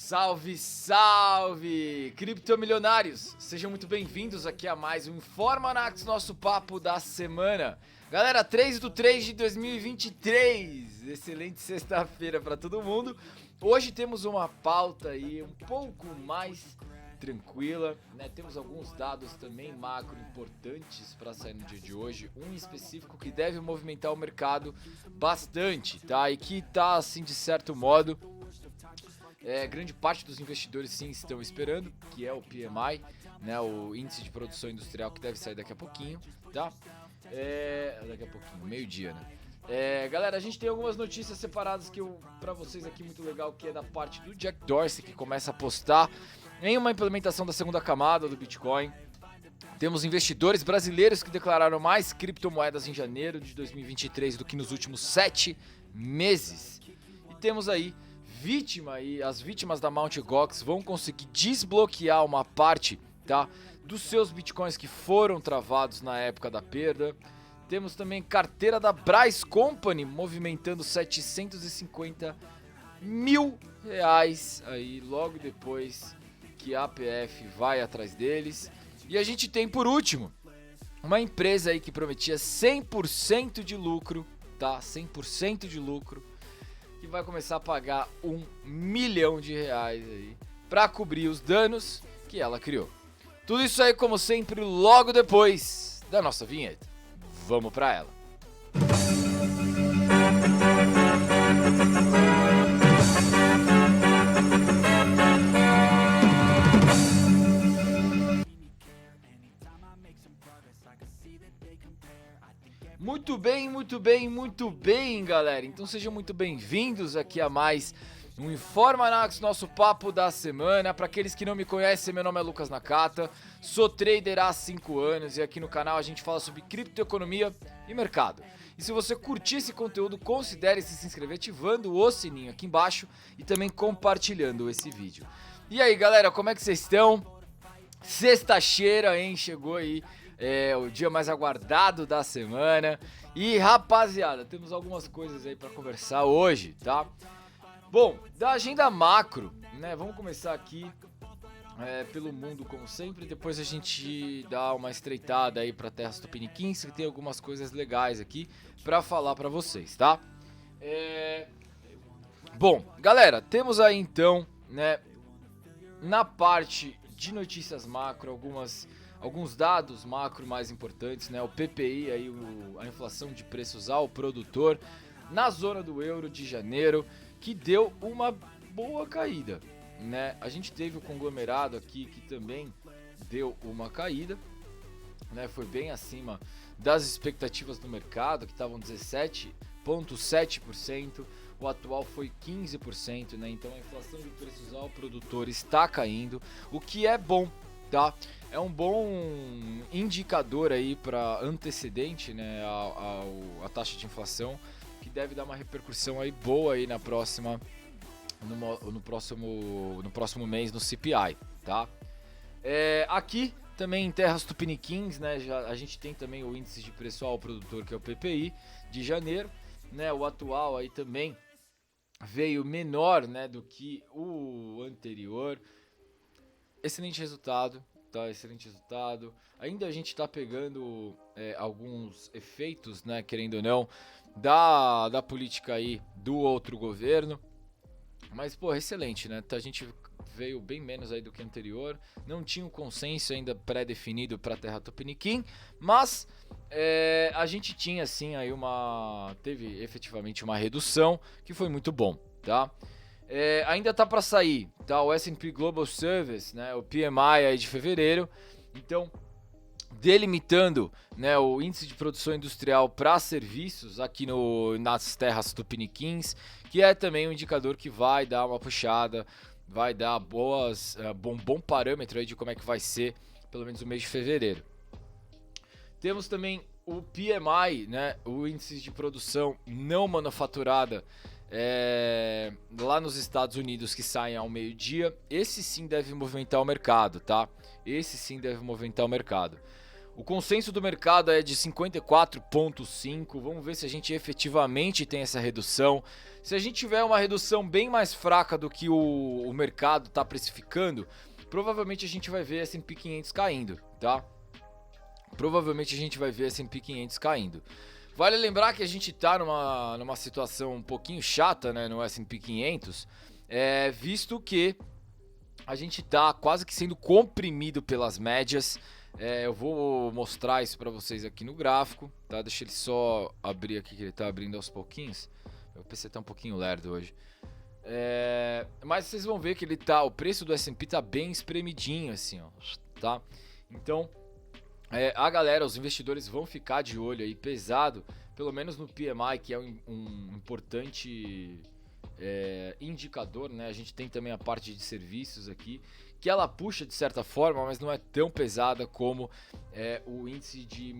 Salve, salve! Criptomilionários! Sejam muito bem-vindos aqui a mais um Informanax, nosso papo da semana. Galera, 3/3 de 2023, excelente sexta-feira para todo mundo. Hoje temos uma pauta aí um pouco mais tranquila, né? Temos alguns dados também macro importantes para sair no dia de hoje. Um específico que deve movimentar o mercado bastante, tá? E que tá, assim, de certo modo... grande parte dos investidores sim estão esperando, que é o PMI, né, o índice de produção industrial, que deve sair daqui a pouquinho, tá? Daqui a pouquinho, meio-dia, né? Galera, a gente tem algumas notícias separadas que pra vocês aqui muito legal, que é da parte do Jack Dorsey, que começa a apostar em uma implementação da segunda camada do Bitcoin. Temos investidores brasileiros que declararam mais criptomoedas em janeiro de 2023 do que nos últimos 7 meses. E temos aí as vítimas da Mt. Gox vão conseguir desbloquear uma parte, tá, dos seus bitcoins que foram travados na época da perda. Temos também carteira da Bryce Company movimentando 750 mil reais aí logo depois que a APF vai atrás deles. E a gente tem, por último, uma empresa aí que prometia 100% de lucro, tá? 100% de lucro, que vai começar a pagar R$1 milhão aí para cobrir os danos que ela criou. Tudo isso aí, como sempre, logo depois da nossa vinheta. Vamos para ela. Muito bem, galera. Então sejam muito bem-vindos aqui a mais um Informanax, nosso papo da semana. Para aqueles que não me conhecem, meu nome é Lucas Nakata, sou trader há 5 anos e aqui no canal a gente fala sobre criptoeconomia e mercado. E se você curtir esse conteúdo, considere se inscrever ativando o sininho aqui embaixo e também compartilhando esse vídeo. E aí, galera, como é que vocês estão? Sexta-feira, hein? Chegou aí. O dia mais aguardado da semana. E rapaziada, temos algumas coisas aí pra conversar hoje, tá? Bom, da agenda macro, né? Vamos começar aqui pelo mundo como sempre. Depois a gente dá uma estreitada aí pra terras tupiniquins, que tem algumas coisas legais aqui pra falar pra vocês, tá? Bom, galera, temos aí então, né, na parte de notícias macro, alguns dados macro mais importantes, né? O PPI, aí, a inflação de preços ao produtor na zona do euro de janeiro, que deu uma boa caída, né? A gente teve o conglomerado aqui que também deu uma caída, né? Foi bem acima das expectativas do mercado, que estavam 17,7%, o atual foi 15%, né? Então a inflação de preços ao produtor está caindo, o que é bom, tá? É um bom indicador aí para antecedente, né, a taxa de inflação, que deve dar uma repercussão aí boa aí no próximo mês no CPI, tá? Aqui também em terras tupiniquins, né, a gente tem também o índice de preço ao produtor, que é o PPI de janeiro, né? O atual aí também veio menor, né, do que o anterior. Excelente resultado, tá? Excelente resultado. Ainda a gente tá pegando alguns efeitos, né, querendo ou não, da política aí do outro governo. Mas, pô, excelente, né? A gente veio bem menos aí do que anterior. Não tinha um consenso ainda pré-definido para Terra Tupiniquim, mas a gente tinha, assim, aí teve efetivamente uma redução, que foi muito bom, tá? Ainda tá para sair, tá? O S&P Global Service, né? O PMI aí de fevereiro. Então, delimitando, né, o índice de produção industrial para serviços aqui nas terras tupiniquins, que é também um indicador que vai dar uma puxada, vai dar bom parâmetro aí de como é que vai ser, pelo menos o mês de fevereiro. Temos também o PMI, né? O índice de produção não manufaturada lá nos Estados Unidos, que saem ao meio-dia. Esse sim deve movimentar o mercado, tá? Esse sim deve movimentar o mercado. O consenso do mercado é de 54,5. Vamos ver se a gente efetivamente tem essa redução. Se a gente tiver uma redução bem mais fraca do que o mercado está precificando, provavelmente a gente vai ver S&P 500 caindo, tá? Provavelmente a gente vai ver S&P 500 caindo. Vale lembrar que a gente está numa situação um pouquinho chata, né, no S&P 500, visto que a gente está quase que sendo comprimido pelas médias. Eu vou mostrar isso para vocês aqui no gráfico, tá? Deixa ele só abrir aqui, que ele está abrindo aos pouquinhos. O PC está um pouquinho lerdo hoje. Mas vocês vão ver que o preço do S&P tá bem espremidinho assim, ó, tá? Então, a galera, os investidores vão ficar de olho aí pesado, pelo menos no PMI, que é um importante indicador, né? A gente tem também a parte de serviços aqui, que ela puxa de certa forma, mas não é tão pesada como o índice de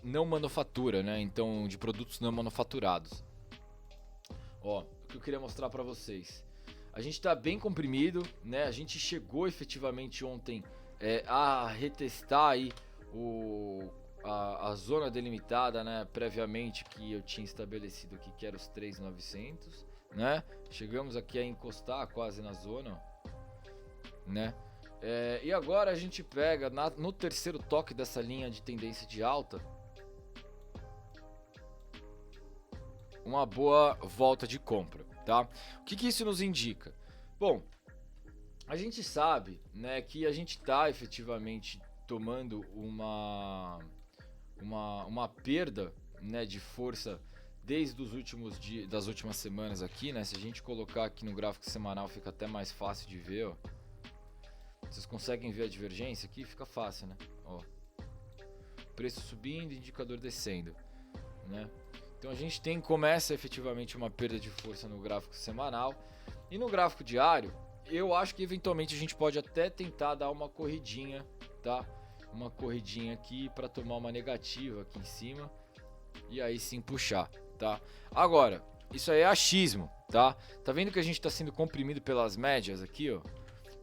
não manufatura, né? Então, de produtos não manufaturados. Ó, o que eu queria mostrar para vocês. A gente tá bem comprimido, né? A gente chegou efetivamente ontem a retestar aí a zona delimitada, né, previamente, que eu tinha estabelecido aqui, que era os 3.900, né? Chegamos aqui a encostar quase na zona, né? E agora a gente pega no terceiro toque dessa linha de tendência de alta uma boa volta de compra, tá? O que isso nos indica? Bom, a gente sabe, né, que a gente tá efetivamente tomando uma perda, né, de força desde os últimos dias, das últimas semanas aqui, né? Se a gente colocar aqui no gráfico semanal fica até mais fácil de ver, ó. Vocês conseguem ver a divergência aqui? Fica fácil, né? Ó. Preço subindo, indicador descendo, né? Então a gente começa efetivamente uma perda de força no gráfico semanal. E no gráfico diário, eu acho que eventualmente a gente pode até tentar dar uma corridinha, tá? Uma corridinha aqui para tomar uma negativa aqui em cima e aí sim puxar, tá? Agora, isso aí é achismo, tá? Tá vendo que a gente está sendo comprimido pelas médias aqui, ó?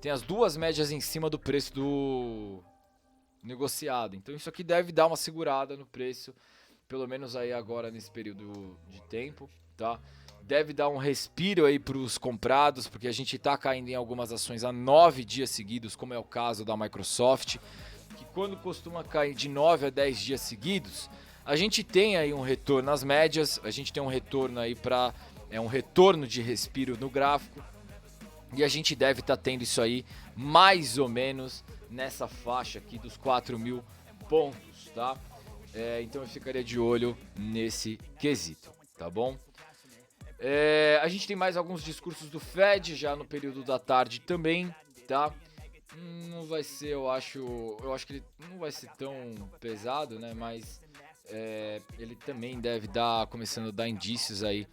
Tem as duas médias em cima do preço do negociado. Então isso aqui deve dar uma segurada no preço, pelo menos aí agora nesse período de tempo, tá? Deve dar um respiro aí para os comprados, porque a gente tá caindo em algumas ações há 9 dias seguidos, como é o caso da Microsoft, que quando costuma cair de 9 a 10 dias seguidos, a gente tem aí um retorno nas médias, a gente tem um retorno aí para um retorno de respiro no gráfico, e a gente deve estar tendo isso aí mais ou menos nessa faixa aqui dos 4.000 pontos, tá? Então eu ficaria de olho nesse quesito, tá bom? A gente tem mais alguns discursos do Fed já no período da tarde também, tá? Não vai ser, eu acho que ele não vai ser tão pesado, né? Mas ele também deve começando a dar indícios aí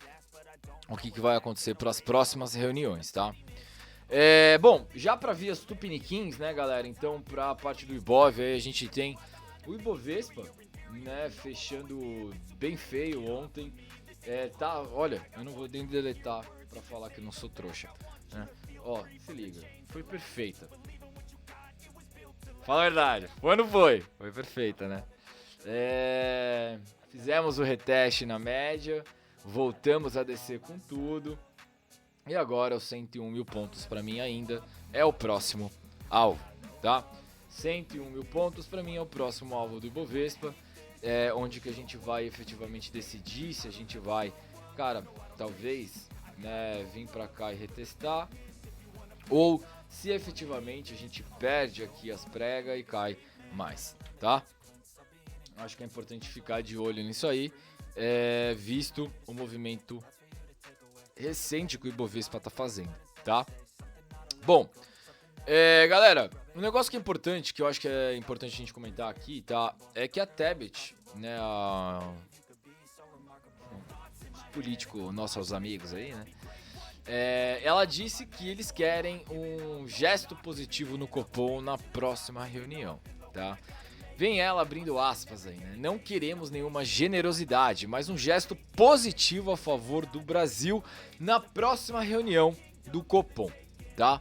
o que vai acontecer para as próximas reuniões, tá? Bom, já para ver as tupiniquins, né, galera? Então, para a parte do Ibov, aí a gente tem o Ibovespa, né, fechando bem feio ontem. Tá, olha, eu não vou nem deletar para falar que eu não sou trouxa, né? Ó, se liga, foi perfeita. Fala a verdade, foi ou não foi? Foi perfeita, né? Fizemos o reteste na média, voltamos a descer com tudo. E agora os 101.000 pontos para mim ainda é o próximo alvo, tá? 101.000 pontos para mim é o próximo alvo do Ibovespa, onde que a gente vai efetivamente decidir se a gente vai, cara, talvez, né, vir para cá e retestar, ou se efetivamente a gente perde aqui as pregas e cai mais, tá? Acho que é importante ficar de olho nisso aí, visto o movimento recente que o Ibovespa tá fazendo, tá? Bom, galera, um negócio que é importante, que eu acho que é importante a gente comentar aqui, tá? É que a Tebet, né, os políticos, nossos amigos aí, né? Ela disse que eles querem um gesto positivo no Copom na próxima reunião, tá? Vem ela abrindo aspas aí, né? Não queremos nenhuma generosidade, mas um gesto positivo a favor do Brasil na próxima reunião do Copom, tá?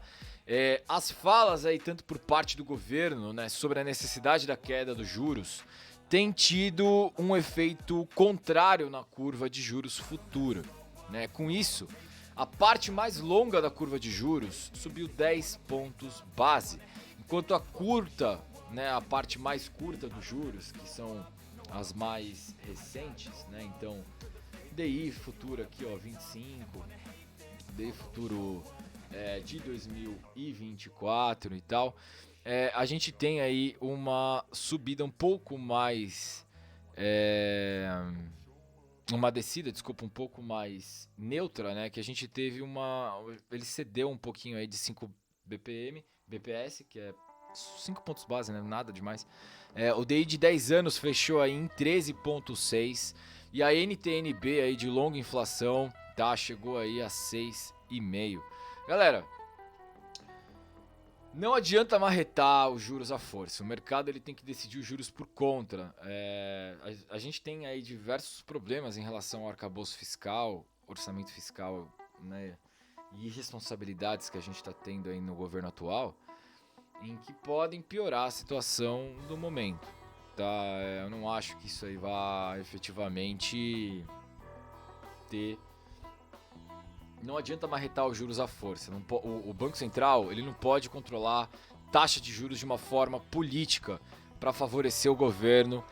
As falas aí, tanto por parte do governo, né, sobre a necessidade da queda dos juros, tem tido um efeito contrário na curva de juros futura, né? Com isso, a parte mais longa da curva de juros subiu 10 pontos base, enquanto a curta, né, a parte mais curta dos juros, que são as mais recentes, né? Então, DI futuro aqui, ó, 25, DI futuro de 2024 e tal, a gente tem aí uma subida um pouco mais, uma descida, desculpa, um pouco mais neutra, né? Que a gente teve ele cedeu um pouquinho aí de 5 BPS, que é 5 pontos base, né? Nada demais. O DI de 10 anos fechou aí em 13,6 e a NTN-B aí de longa inflação, tá? Chegou aí a 6,5. Galera, não adianta marretar os juros à força. O mercado ele tem que decidir os juros por conta. A gente tem aí diversos problemas em relação ao arcabouço fiscal, orçamento fiscal, né? E responsabilidades que a gente está tendo aí no governo atual, em que podem piorar a situação do momento, tá? Eu não acho que isso aí vá efetivamente ter... Não adianta marretar os juros à força. O Banco Central ele não pode controlar taxa de juros de uma forma política para favorecer o governo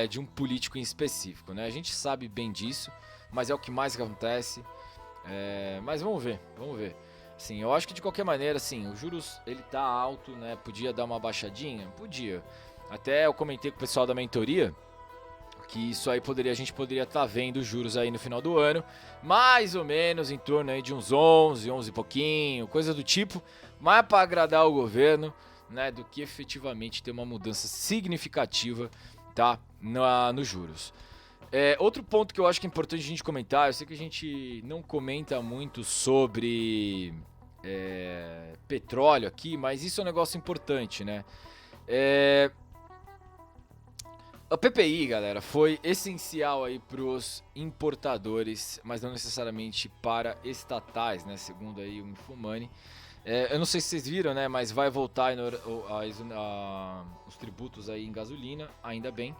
de um político em específico, né? A gente sabe bem disso, mas é o que mais acontece. Mas vamos ver. Assim, eu acho que de qualquer maneira, assim, os juros ele tá alto, né? Podia dar uma baixadinha? Podia. Até eu comentei com o pessoal da mentoria que isso aí a gente poderia estar vendo os juros aí no final do ano, mais ou menos em torno aí de uns 11 e pouquinho, coisa do tipo, mais para agradar o governo, né, do que efetivamente ter uma mudança significativa, tá, nos juros. Outro ponto que eu acho que é importante a gente comentar, eu sei que a gente não comenta muito sobre petróleo aqui, mas isso é um negócio importante, né? A PPI, galera, foi essencial aí para os importadores, mas não necessariamente para estatais, né? Segundo aí o Infomoney. Eu não sei se vocês viram, né? Mas vai voltar os tributos aí em gasolina, ainda bem,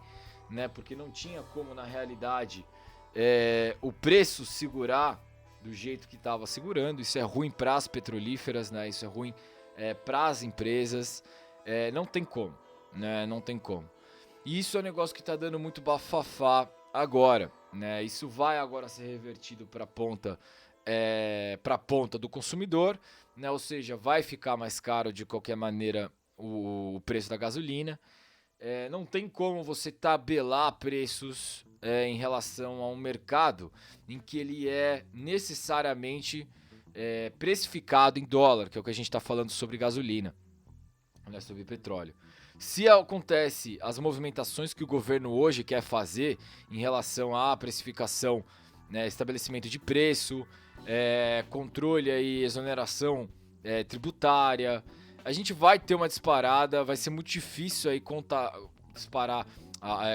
né? Porque não tinha como, na realidade, o preço segurar do jeito que estava segurando. Isso é ruim para as petrolíferas, né? Isso é ruim para as empresas. Não tem como, né? Não tem como. E isso é um negócio que está dando muito bafafá agora, né? Isso vai agora ser revertido para a ponta do consumidor, né? Ou seja, vai ficar mais caro de qualquer maneira o preço da gasolina. Não tem como você tabelar preços em relação a um mercado em que ele é necessariamente precificado em dólar, que é o que a gente está falando sobre gasolina, né? Sobre petróleo. Se acontece as movimentações que o governo hoje quer fazer em relação à precificação, né, estabelecimento de preço, controle e exoneração tributária, a gente vai ter uma disparada, vai ser muito difícil aí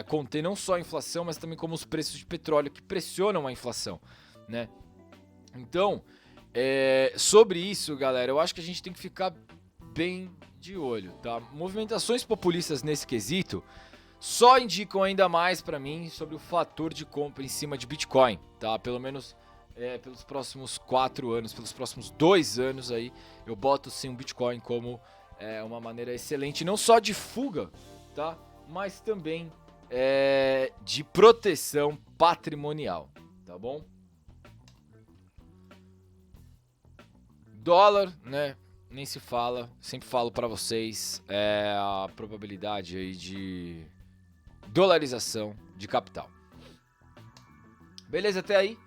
conter não só a inflação, mas também como os preços de petróleo que pressionam a inflação, né? Então, sobre isso, galera, eu acho que a gente tem que ficar bem de olho, tá? Movimentações populistas nesse quesito só indicam ainda mais para mim sobre o fator de compra em cima de Bitcoin, tá? Pelo menos pelos próximos 4 anos, pelos próximos 2 anos aí, eu boto sim o Bitcoin como uma maneira excelente, não só de fuga, tá? Mas também de proteção patrimonial, tá bom? Dólar, né? Nem se fala, sempre falo pra vocês, a probabilidade aí de dolarização de capital. Beleza até aí?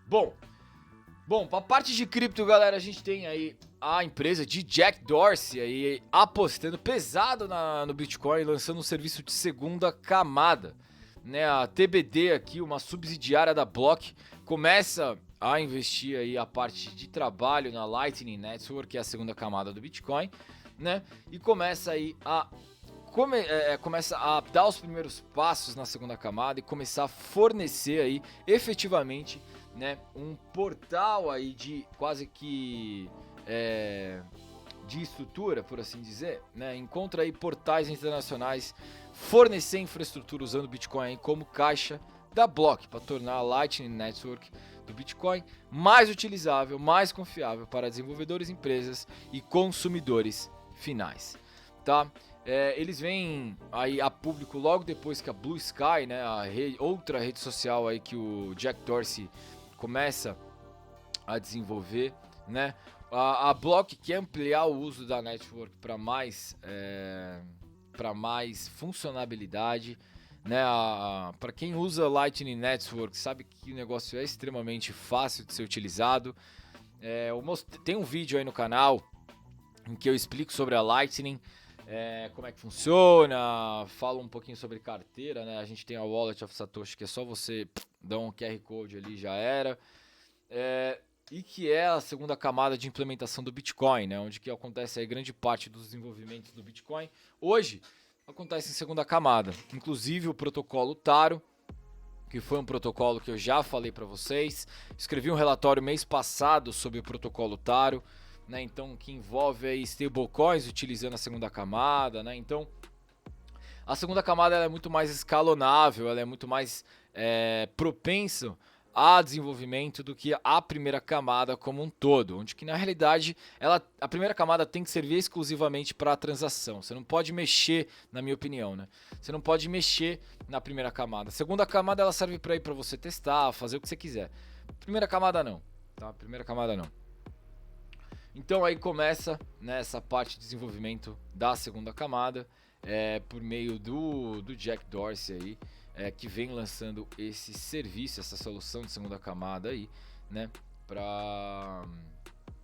Bom, pra parte de cripto, galera, a gente tem aí a empresa de Jack Dorsey aí apostando pesado no Bitcoin, lançando um serviço de segunda camada, né? A TBD aqui, uma subsidiária da Block, começa a investir aí a parte de trabalho na Lightning Network, que é a segunda camada do Bitcoin, né? E começa aí começa a dar os primeiros passos na segunda camada e começar a fornecer aí efetivamente, né, um portal aí de quase que de estrutura, por assim dizer, né? Encontra aí portais internacionais fornecer infraestrutura usando Bitcoin aí como caixa da Block para tornar a Lightning Network do Bitcoin mais utilizável, mais confiável para desenvolvedores, empresas e consumidores finais, tá? Eles vêm aí a público logo depois que a Blue Sky, né, outra rede social aí que o Jack Dorsey começa a desenvolver, né? A Block quer ampliar o uso da network para mais funcionalidade, né? Para quem usa Lightning Network sabe que o negócio é extremamente fácil de ser utilizado. Tem um vídeo aí no canal em que eu explico sobre a Lightning, como é que funciona, falo um pouquinho sobre carteira, né? A gente tem a Wallet of Satoshi, que é só você dar um QR Code ali, já era. E que é a segunda camada de implementação do Bitcoin, né? Onde que acontece aí grande parte dos desenvolvimentos do Bitcoin. Hoje acontece em segunda camada, inclusive o protocolo Taro, que foi um protocolo que eu já falei para vocês. Escrevi um relatório mês passado sobre o protocolo Taro, né? Então, que envolve aí stablecoins utilizando a segunda camada, né? Então, a segunda camada ela é muito mais escalonável, ela é muito mais propensa a desenvolvimento do que a primeira camada como um todo, onde que na realidade a primeira camada tem que servir exclusivamente para a transação. Você não pode mexer, na minha opinião, né? Você não pode mexer na primeira camada. A segunda camada ela serve para ir para você testar, fazer o que você quiser. Primeira camada não, tá? Primeira camada não. Então aí começa, né, essa parte de desenvolvimento da segunda camada, por meio do Jack Dorsey aí. Que vem lançando esse serviço, essa solução de segunda camada aí, né, para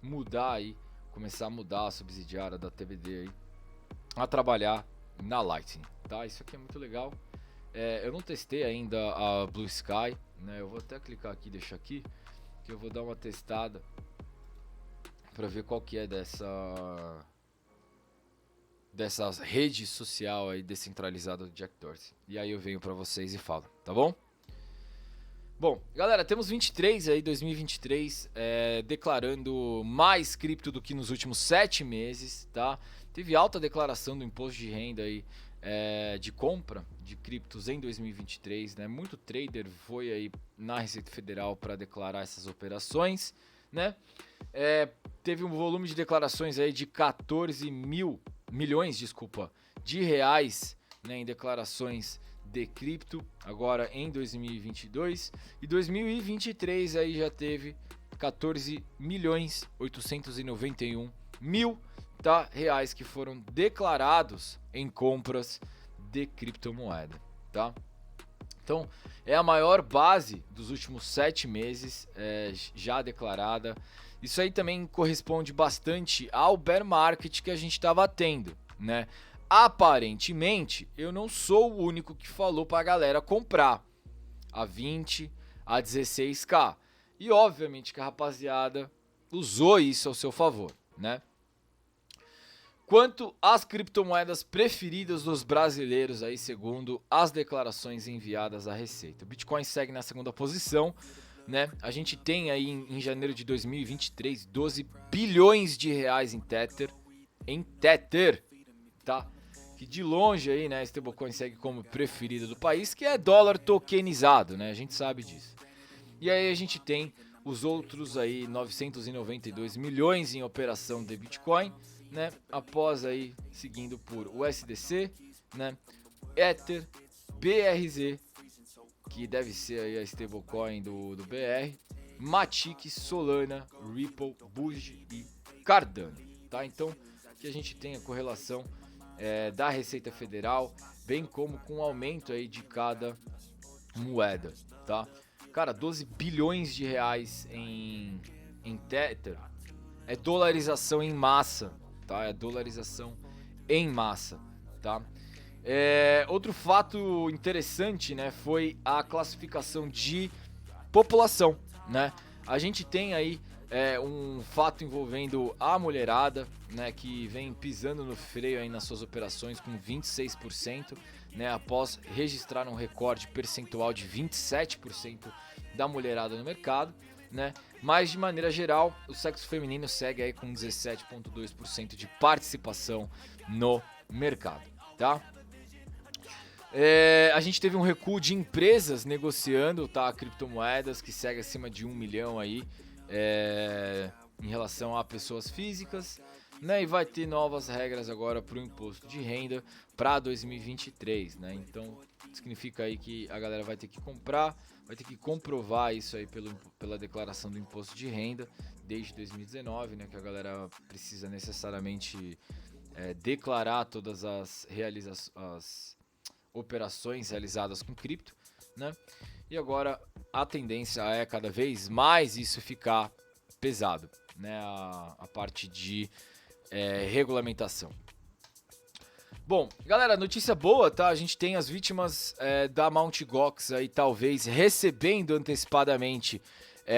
mudar aí, começar a mudar a subsidiária da TBD aí, a trabalhar na Lightning, tá? Isso aqui é muito legal. Eu não testei ainda a Blue Sky, né? Eu vou até clicar aqui, deixar aqui, que eu vou dar uma testada para ver qual que é dessa rede social aí descentralizada do Jack Dorsey. E aí eu venho pra vocês e falo, tá bom? Bom, galera, temos 2023 declarando mais cripto do que nos últimos 7 meses, tá? Teve alta declaração do imposto de renda aí, de compra de criptos em 2023, né? Muito trader foi aí na Receita Federal para declarar essas operações, né? Teve um volume de declarações aí de 14 milhões de reais, né, em declarações de cripto, agora em 2022, e 2023 aí já teve 14.891.000, tá, reais que foram declarados em compras de criptomoeda, tá? Então é a maior base dos últimos 7 meses já declarada. Isso aí também corresponde bastante ao bear market que a gente estava tendo, né? Aparentemente, eu não sou o único que falou para a galera comprar a 20, a 16k. E obviamente que a rapaziada usou isso ao seu favor, né? Quanto às criptomoedas preferidas dos brasileiros aí, segundo as declarações enviadas à Receita, o Bitcoin segue na segunda posição, né? A gente tem aí em janeiro de 2023 12 bilhões de reais em Tether, tá? Que de longe aí, né, stablecoin segue como preferida do país, que é dólar tokenizado, né? A gente sabe disso. E aí a gente tem os outros aí 992 milhões em operação de Bitcoin, né? Após aí seguindo por USDC, né? Ether, BRZ, que deve ser aí a stablecoin do BR, Matic, Solana, Ripple, Boost e Cardano, tá? Então, que a gente tem a correlação da Receita Federal, bem como com o aumento aí de cada moeda, tá? Cara, 12 bilhões de reais em Tether é dolarização em massa, tá? É dolarização em massa, tá? Outro fato interessante, né, foi a classificação de população, né? A gente tem aí um fato envolvendo a mulherada, né, que vem pisando no freio aí nas suas operações com 26%, né, após registrar um recorde percentual de 27% da mulherada no mercado, né? Mas de maneira geral, o sexo feminino segue aí com 17,2% de participação no mercado, tá? A gente teve um recuo de empresas negociando, tá, criptomoedas, que segue acima de 1 milhão aí, em relação a pessoas físicas, né? E vai ter novas regras agora para o imposto de renda para 2023, né? Então significa aí que a galera vai ter que comprar, vai ter que comprovar isso aí pela declaração do imposto de renda desde 2019, né? Que a galera precisa necessariamente declarar todas as operações realizadas com cripto, né? E agora a tendência é cada vez mais isso ficar pesado, né? A parte de regulamentação. Bom, galera, notícia boa, tá? A gente tem as vítimas da Mt. Gox aí talvez recebendo antecipadamente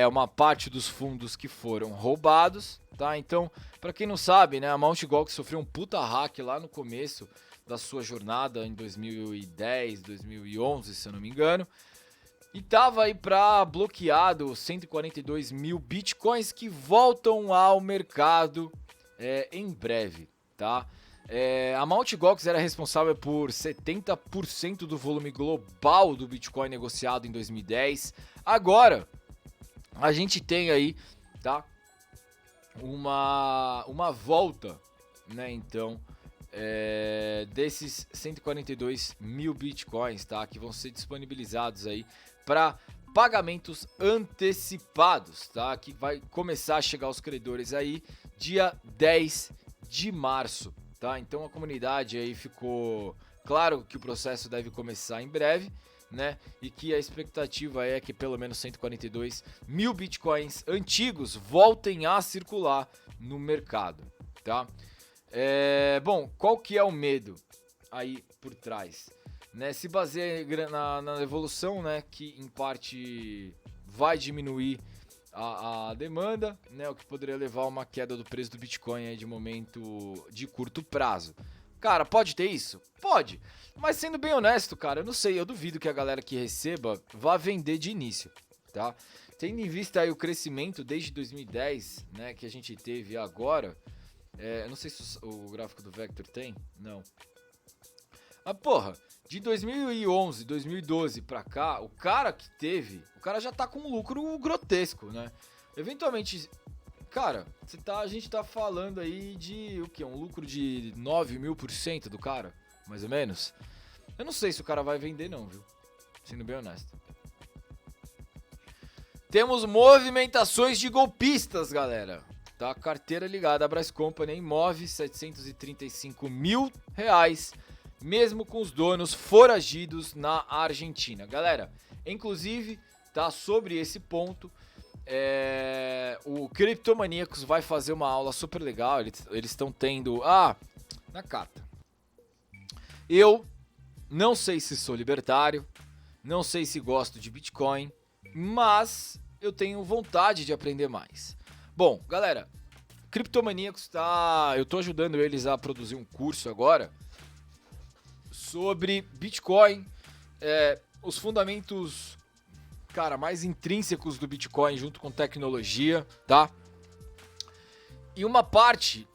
uma parte dos fundos que foram roubados, tá? Então, para quem não sabe, né, a Mt. Gox sofreu um puta hack lá no começo da sua jornada em 2010, 2011, se eu não me engano. E tava aí para bloqueado 142 mil bitcoins que voltam ao mercado em breve, tá? A Mt. Gox era responsável por 70% do volume global do Bitcoin negociado em 2010. Agora, a gente tem aí, tá? Uma volta, né? Então, desses 142 mil bitcoins, tá? Que vão ser disponibilizados aí para pagamentos antecipados, tá? Que vai começar a chegar aos credores aí dia 10 de março, tá? Então a comunidade aí ficou claro que o processo deve começar em breve, né? E que a expectativa é que pelo menos 142 mil bitcoins antigos voltem a circular no mercado, tá? Bom, qual que é o medo aí por trás? Né, se baseia na evolução, né, que em parte vai diminuir a demanda, né, o que poderia levar a uma queda do preço do Bitcoin aí de momento de curto prazo. Cara, pode ter isso? Pode, mas sendo bem honesto, cara, eu não sei, eu duvido que a galera que receba vá vender de início, tá? Tendo em vista aí o crescimento desde 2010, né, que a gente teve agora, eu não sei se o gráfico do Vector tem, não. Mas porra, de 2011, 2012 pra cá, o cara já tá com um lucro grotesco, né? Eventualmente, cara, a gente tá falando aí de o quê? Um lucro de 9.000% do cara, mais ou menos. Eu não sei se o cara vai vender não, viu? Sendo bem honesto. Temos movimentações de golpistas, galera. Tá? Carteira ligada à Bryce Company em move 735 mil reais, mesmo com os donos foragidos na Argentina. Galera, inclusive, tá, sobre esse ponto, o Criptomaníacos vai fazer uma aula super legal. Eles estão tendo... na carta. Eu não sei se sou libertário, não sei se gosto de Bitcoin, mas eu tenho vontade de aprender mais. Bom, galera, Criptomaníacos eu tô ajudando eles a produzir um curso agora sobre Bitcoin, os fundamentos, cara, mais intrínsecos do Bitcoin junto com tecnologia, tá? E uma parte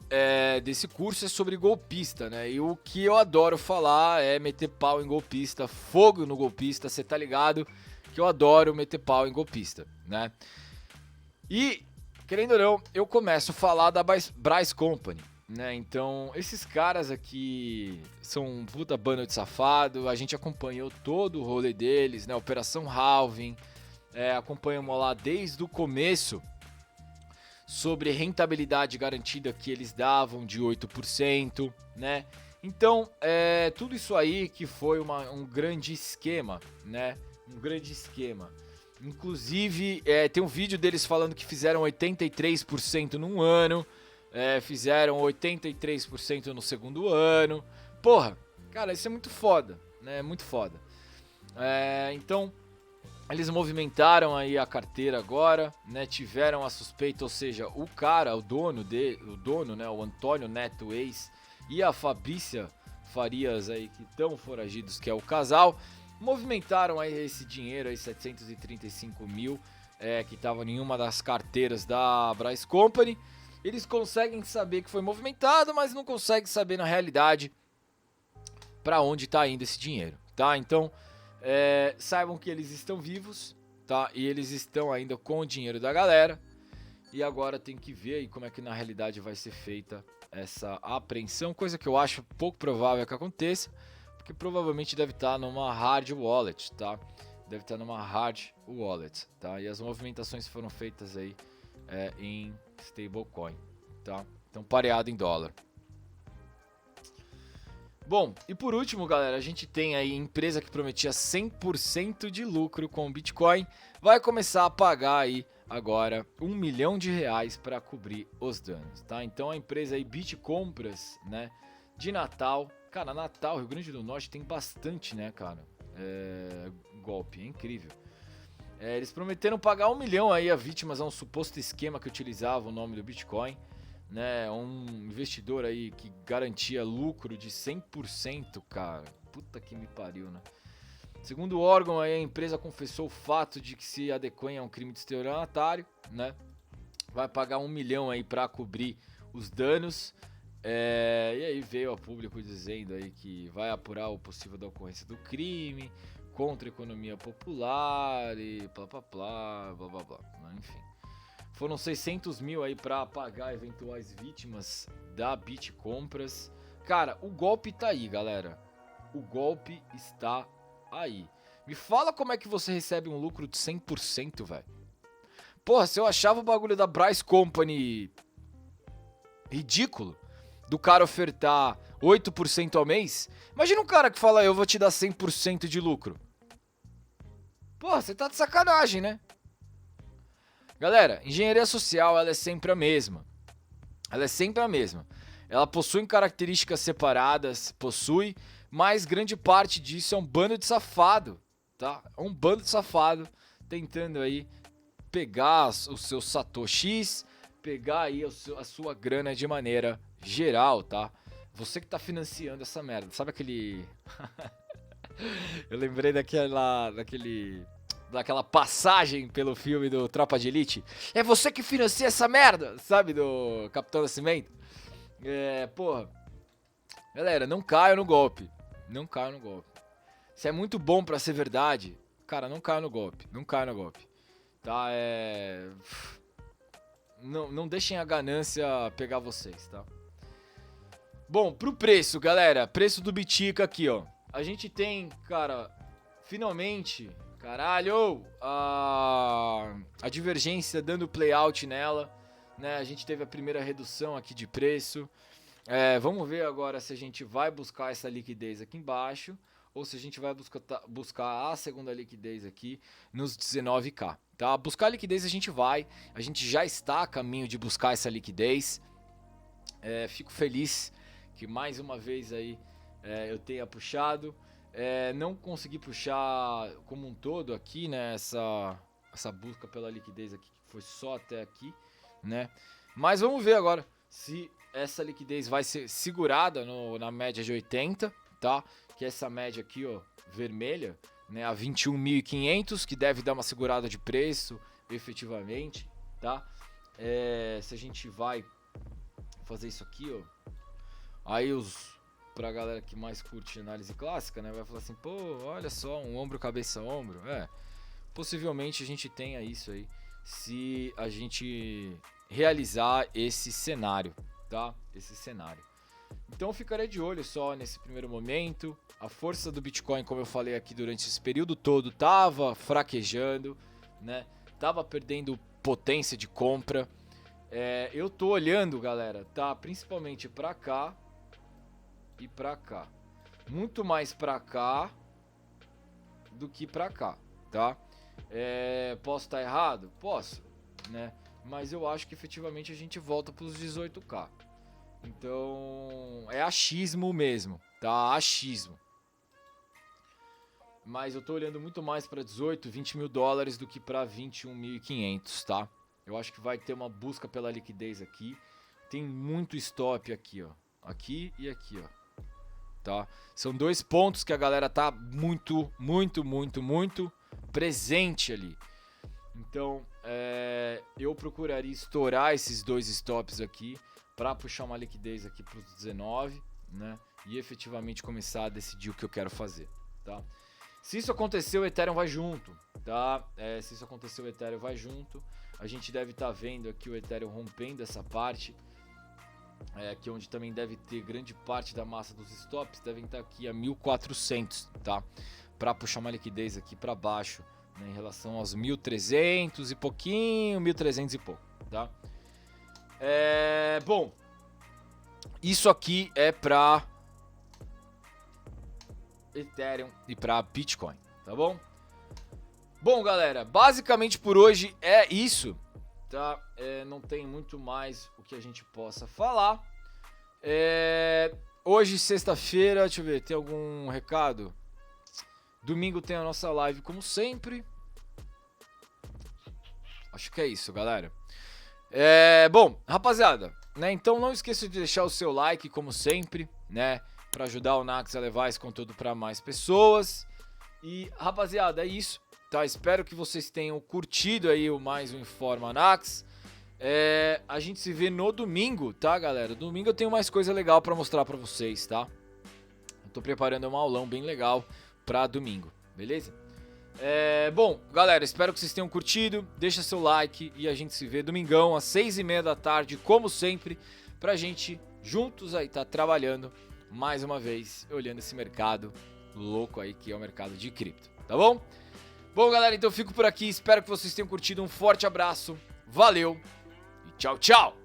desse curso é sobre golpista, né? E o que eu adoro falar é meter pau em golpista, fogo no golpista, você tá ligado que eu adoro meter pau em golpista, né? E, querendo ou não, eu começo a falar da Bryce Company, né? Então, esses caras aqui são um puta bando de safado, a gente acompanhou todo o rolê deles, né? Operação Halving, acompanhamos lá desde o começo sobre rentabilidade garantida que eles davam de 8%, né? Então, tudo isso aí que foi um grande esquema, né? Um grande esquema. Inclusive, tem um vídeo deles falando que fizeram 83% num ano, fizeram 83% no segundo ano. Porra, cara, isso é muito foda, né? Muito foda. Então, eles movimentaram aí a carteira agora, né? Tiveram a suspeita, ou seja, o dono, né? O Antônio Neto Ex e a Fabrícia Farias aí, que estão foragidos, que é o casal, movimentaram aí esse dinheiro aí, 735 mil, que estava em uma das carteiras da Bryce Company. Eles conseguem saber que foi movimentado, mas não conseguem saber na realidade para onde está indo esse dinheiro, tá? Então, saibam que eles estão vivos, tá? E eles estão ainda com o dinheiro da galera. E agora tem que ver aí como é que na realidade vai ser feita essa apreensão, coisa que eu acho pouco provável que aconteça, porque provavelmente deve estar numa hard wallet, tá? Deve estar numa hard wallet, tá? E as movimentações foram feitas aí em stablecoin, tá? Então pareado em dólar. Bom, e por último, galera, a gente tem aí empresa que prometia 100% de lucro com o Bitcoin, vai começar a pagar aí agora R$1 milhão para cobrir os danos, tá? Então a empresa aí Bitcompras, né, de Natal, cara, Natal, Rio Grande do Norte tem bastante, né, cara, golpe, é incrível. Eles prometeram pagar R$1 milhão aí a vítimas a um suposto esquema que utilizava o nome do Bitcoin, né, um investidor aí que garantia lucro de 100%, cara, puta que me pariu, né? Segundo o órgão, aí, a empresa confessou o fato de que se adequem a um crime de estelionatário, né? Vai pagar R$1 milhão aí para cobrir os danos. E aí veio a público dizendo aí que vai apurar o possível da ocorrência do crime contra a economia popular e blá blá blá blá blá blá. Enfim, foram 600 mil aí para pagar eventuais vítimas da Bitcompras. Cara, o golpe tá aí, galera. O golpe está aí. Me fala como é que você recebe um lucro de 100%, velho. Porra, se eu achava o bagulho da Bryce Company ridículo, do cara ofertar 8% ao mês, imagina um cara que fala, eu vou te dar 100% de lucro. Porra, você tá de sacanagem, né? Galera, engenharia social, ela é sempre a mesma. Ela é sempre a mesma. Ela possui características separadas, mas grande parte disso é um bando de safado, tá? É um bando de safado tentando aí pegar os seus satoshis, pegar aí a sua grana de maneira geral, tá? Você que tá financiando essa merda, sabe aquele... Eu lembrei daquela passagem pelo filme do Tropa de Elite. É você que financia essa merda, sabe, do Capitão Nascimento? Porra. Galera, não caia no golpe. Não caia no golpe. Se é muito bom pra ser verdade, cara, não caia no golpe. Não caia no golpe. Tá, Não deixem a ganância pegar vocês, tá? Bom, pro preço, galera. Preço do Bitica aqui, ó. A gente tem, cara, finalmente, caralho, a divergência dando playout nela, né? A gente teve a primeira redução aqui de preço. Vamos ver agora se a gente vai buscar essa liquidez aqui embaixo ou se a gente vai buscar a segunda liquidez aqui nos 19k, tá? Buscar liquidez a gente já está a caminho de buscar essa liquidez. Fico feliz que mais uma vez aí eu tenha puxado. Não consegui puxar como um todo aqui, né? Essa busca pela liquidez aqui, que foi só até aqui, né? Mas vamos ver agora se essa liquidez vai ser segurada na média de 80, tá? Que é essa média aqui, ó, vermelha, né? A 21.500, que deve dar uma segurada de preço, efetivamente, tá? Se a gente vai fazer isso aqui, ó, aí pra galera que mais curte análise clássica, né? Vai falar assim, pô, olha só, um ombro, cabeça, ombro. Possivelmente a gente tenha isso aí, se a gente realizar esse cenário, tá? Esse cenário. Então ficarei de olho só nesse primeiro momento. A força do Bitcoin, como eu falei aqui durante esse período todo, tava fraquejando, né? Tava perdendo potência de compra. Eu tô olhando, galera, tá? Principalmente pra cá e pra cá. Muito mais pra cá do que pra cá, tá? Posso estar errado? Posso, né? Mas eu acho que efetivamente a gente volta pros 18k. Então, é achismo mesmo, tá? Achismo. Mas eu tô olhando muito mais para 18, 20 mil dólares do que para 21.500, tá? Eu acho que vai ter uma busca pela liquidez aqui. Tem muito stop aqui, ó. Aqui e aqui, ó. Tá? São dois pontos que a galera tá muito presente ali. Então, eu procuraria estourar esses 2 stops aqui para puxar uma liquidez aqui para os 19, né? E efetivamente começar a decidir o que eu quero fazer, tá? Se isso acontecer, o Ethereum vai junto, tá? Se isso acontecer, o Ethereum vai junto. A gente deve estar vendo aqui o Ethereum rompendo essa parte, aqui onde também deve ter grande parte da massa dos stops, devem estar aqui a 1.400, tá? Para puxar uma liquidez aqui para baixo, né, em relação aos 1.300 e pouquinho, 1.300 e pouco, tá? Bom, isso aqui é para Ethereum e para Bitcoin, tá bom? Bom, galera, basicamente por hoje é isso, tá? Não tem muito mais o que a gente possa falar. Hoje, sexta-feira, deixa eu ver, tem algum recado? Domingo tem a nossa live, como sempre. Acho que é isso, galera. Bom, rapaziada, né? Então não esqueça de deixar o seu like, como sempre, né? Para ajudar o Nax a levar esse conteúdo para mais pessoas. E, rapaziada, é isso, tá? Espero que vocês tenham curtido aí mais um Informa Nax. A gente se vê no domingo, tá, galera? Domingo eu tenho mais coisa legal para mostrar para vocês, tá? Eu tô preparando um aulão bem legal para domingo, beleza? Bom, galera, espero que vocês tenham curtido. Deixa seu like e a gente se vê domingão às 6h30 da tarde, como sempre, pra gente juntos aí tá trabalhando mais uma vez, olhando esse mercado louco aí que é o mercado de cripto, tá bom? Bom, galera, então eu fico por aqui, espero que vocês tenham curtido, um forte abraço, valeu e tchau, tchau!